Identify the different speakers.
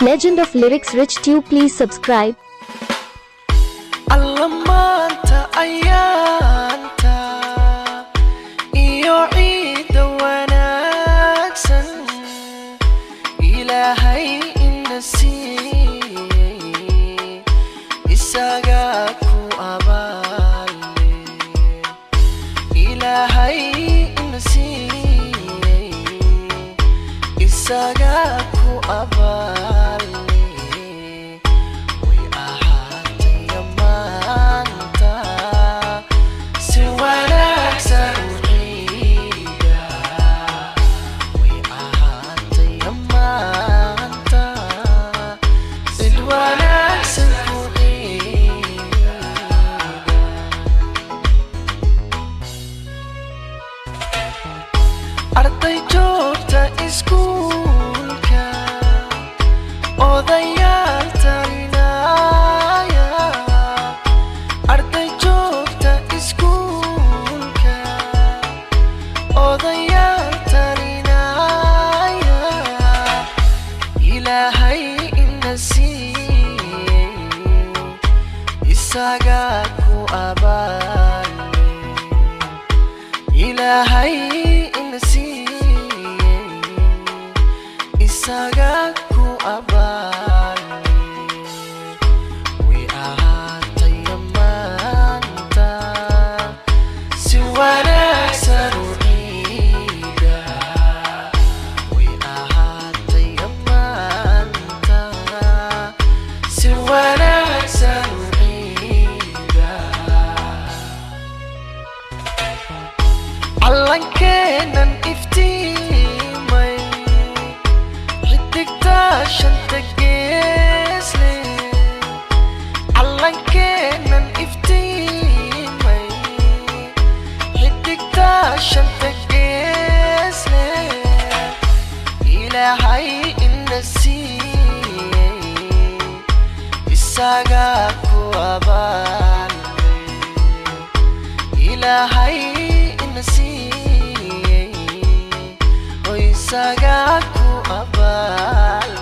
Speaker 1: Legend of Lyrics Rich Tube, please subscribe.
Speaker 2: Allamanta ayanta iyo ciida wanaagsan Ilaahay ina siiyay isaga ku abaale Ilaahay ina siiyay isaga ku abaale Arday joogta iskuulka odayaal talinaya Arday joogta iskuulka odayaal talinaya Ilaahay ina siiyay isaga ku abaale Ilaahay isaga ku abaale way ahaatay maanta si wanaagsan u ciida way ahaatay maanta si wanaagsan u ciida Calankenan iftiimay shanta geesle Calankenan iftiimay xidigta shanta geesle Ilaahay ina siiyay isaga ku abaale Ilaahay ina siiyay isaga ku abaale